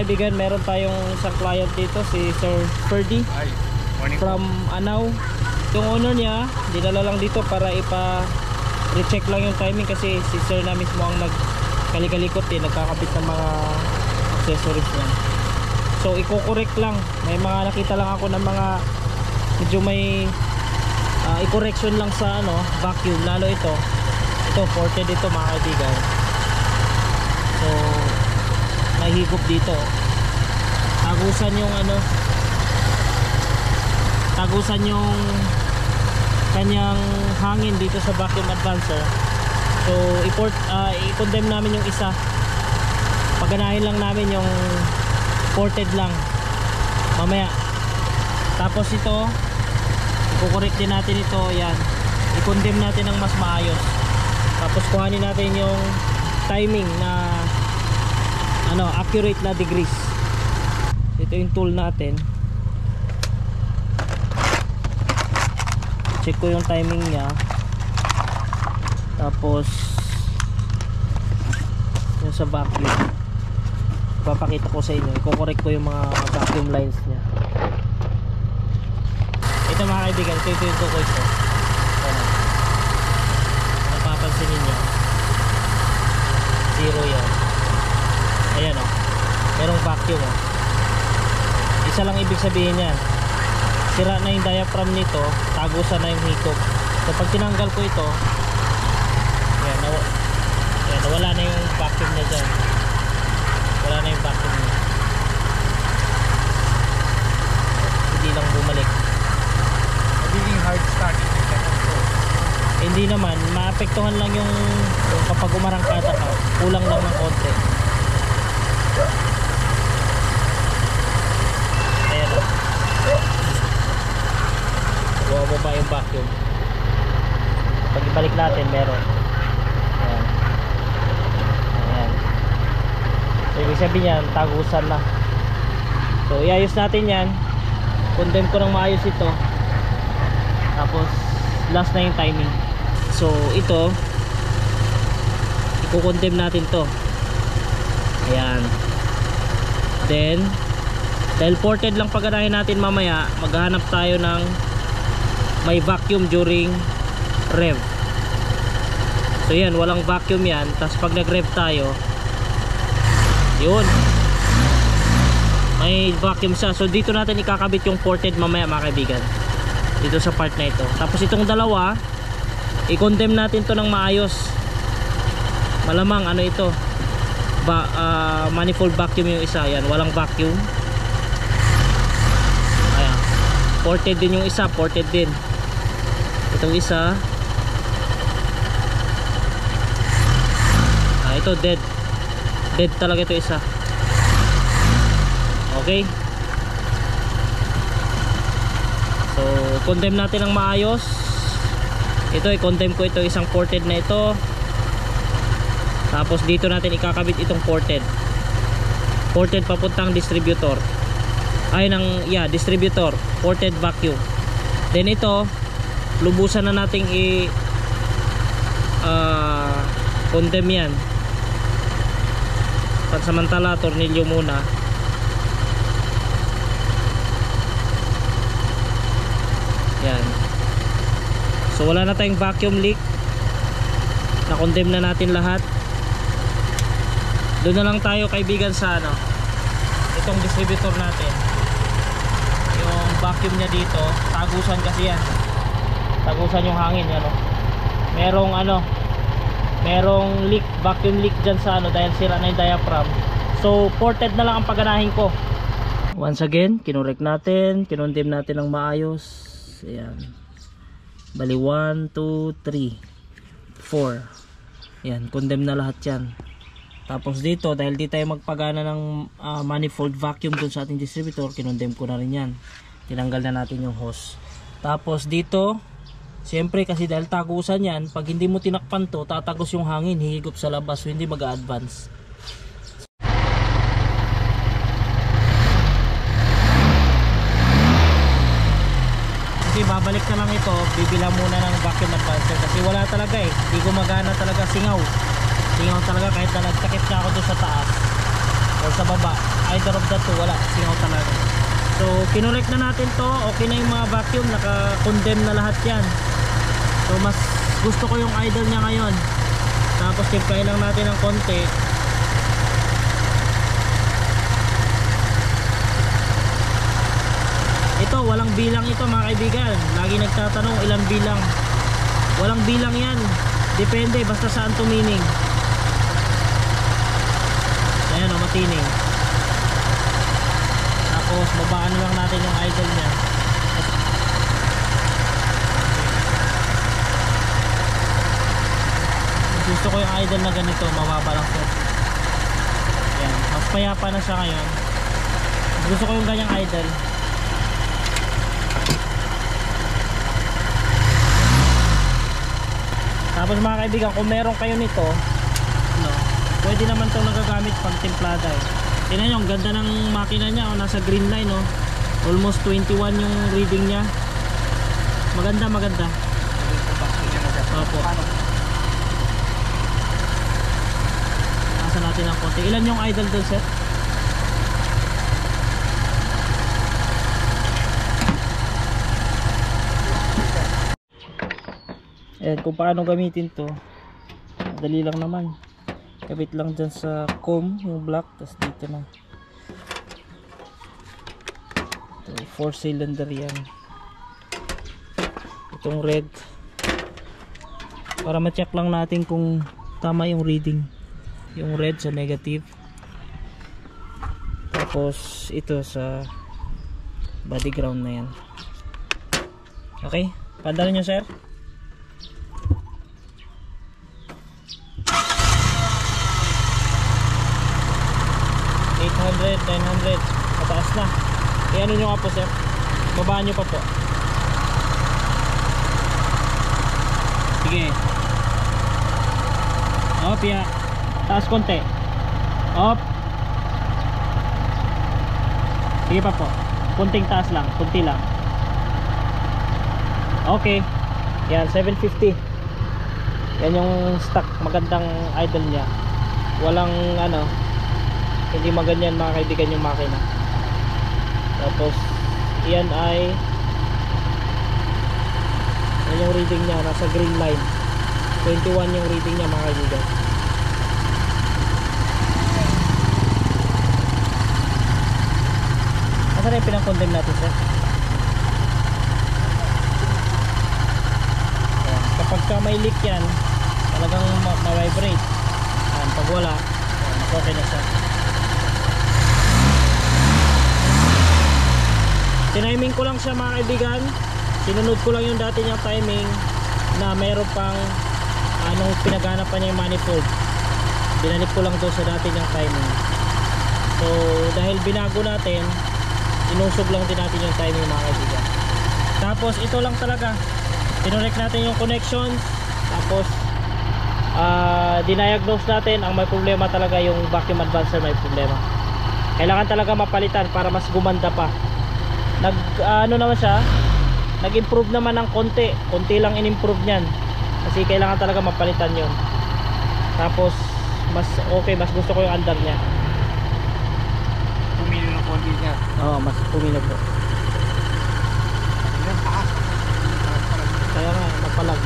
kaibigan, meron tayong isang client dito, si Sir Ferdy. Hi, morning From Anao. Yung owner niya, dinala lang dito para recheck lang yung timing kasi si Sir na mismo ang nagkalikalikot nagkakabit ng mga accessories niya. So i-correct lang. May mga nakita lang ako ng mga medyo may i-correction lang sa vacuum, lalo ito ported ito mga kaibigan. So nahigop dito, tagusan yung kanyang hangin dito sa vacuum advancer. So i-condemn namin yung isa, paganahin lang namin yung ported lang mamaya. Tapos ito i-correct din natin ito, yan, i-condemn natin ng mas maayos. Tapos kuhanin natin yung timing na accurate na degrees. Ito yung tool natin, check ko yung timing nya. Tapos yung sa vacuum, papakita ko sa inyo, i-correct ko yung mga vacuum lines nya. Ito mga kaibigan, ito yung tukoy ko. Napapansin ninyo, zero yan. Ayan merong vacuum Isa lang ibig sabihin yan, sira na yung diaphragm nito, tagusan na yung hikop. So pag tinanggal ko ito, yan, nawala na yung vacuum niya dyan. Wala na yung vacuum niya, hindi lang bumalik. Magiging hard start. Hindi naman, maapektuhan lang yung kapag umarangkada ka, kulang lang ng konti. Ayan bumaba yung vacuum. Pag ibalik natin, meron. Ayan. Ayan. So ibig sabihin yan, tagusan na. So iayos natin yan, condemn ko ng maayos ito. Tapos last na yung timing. So ito i-condemn natin to. Ayan. Then dahil ported lang paganahin natin mamaya, maghahanap tayo ng may vacuum during rev. So yan, walang vacuum yan. Tapos pag nag-rev tayo, yun, may vacuum siya. So dito natin ikakabit yung ported mamaya mga kaibigan, dito sa part na ito. Tapos itong dalawa, i-condemn natin to ng maayos. Malamang ito manifold vacuum yung isa. Yan, walang vacuum. Ayan, ported din yung isa, ported din. Itong isa, ito dead talaga ito isa. Okay, so condemn natin ng maayos. Ito i-condemn ko ito, isang ported na ito. Tapos dito natin ikakabit itong ported papuntang distributor, distributor, ported vacuum. Then ito lubusan na nating condemn yan. Pansamantala tornilyo muna. Yan. So wala na tayong vacuum leak, na-condemn na natin lahat. Doon na lang tayo kaibigan sa itong distributor natin. Yung vacuum niya dito, tagusan kasi yan, tagusan yung hangin yan. Merong leak, vacuum leak dyan sa dahil sira na yung diaphragm. So ported na lang ang paganahin ko. Once again, kinurek natin, kinondem natin ng maayos. Ayan, bali 1, 2, 3, 4. Ayan, condemn na lahat yan. Tapos dito, dahil di tayo magpagana ng manifold vacuum dun sa ating distributor, kinondem ko na rin yan. Tinanggal na natin yung hose. Tapos dito, siyempre kasi dahil tagusan yan, pag hindi mo tinakpan to, tatagos yung hangin, hihigop sa labas, so hindi mag-a-advance. Kasi babalik na lang ito, bibilang muna ng vacuum advancer kasi wala talaga hindi gumagana talaga, singaw talaga kahit na nagtakip na ako doon sa taas. or sa baba, either of the two, wala, singaw talaga. So kinorek na natin to, okay na yung mga vacuum, naka-condemn na lahat yan. So mas gusto ko yung idle niya ngayon. Tapos timplahin lang natin ng konti. Ito walang bilang ito mga kaibigan. Lagi nagtatanong ilang bilang. Walang bilang yan, depende basta saan tumining. Ayan o, matining. Tapos babaan lang natin yung idle niya. Gusto ko yung idle na ganito, mababa lang siya. Ayan, mas payapa na siya ngayon. Gusto ko yung ganyang idle. Tapos mga kaibigan, kung meron kayo nito, no, pwede naman itong nagagamit pag timplada eh. Tingnan nyo, ang ganda ng makina niya, nasa green line, oh. Almost 21 yung reading niya. Maganda, maganda. Opo. Nasa natin ang konti. Ilan yung idle doon, sir? Ayan, kung paano gamitin to, madali lang naman. Kabit lang dyan sa comb yung black, tapos dito na. 4 cylinder yan. Itong red, para ma-check lang natin kung tama yung reading. Yung red sa negative, tapos ito sa body ground na yan. Okay, padala nyo sir. 800, 900, pataas na. Ano nyo nga po sir, babaan nyo pa po. Sige, op ya, taas konti, op. Sige pa po, kunting taas lang, kunti lang. Okay, yan 750. Yan yung stock, magandang idle nya. Walang ano, hindi maganyan mga kaibigan yung makina. Tapos yan ay yan yung reading nya, nasa green line. 21 yung reading nya mga kaibigan. Asan yung pinang-condemn natin sir? Ayan. Kapag ka may leak yan, talagang ma-vibrate. Pag wala, okay na siya. Tiniming ko lang siya mga kaibigan. Sinunod ko lang yung dati niyang timing na mayroon pang anong pinaghanap pa niya yung manifold. Binalik ko lang doon sa dati niyang timing. So dahil binago natin, inusog lang din natin yung timing mga kaibigan. Tapos ito lang talaga, tinurek natin yung connections. Tapos diniagnose natin. Ang may problema talaga yung vacuum advancer, may problema. Kailangan talaga mapalitan para mas gumanda pa. Ano naman siya, nag-improve naman ng konti lang in-improve niyan, kasi kailangan talaga mapalitan yun. Tapos mas okay, mas gusto ko yung andar niya. Pumili ng konti niya. Oo, mas puminog po. Ilan taas? Kaya nga, napalag.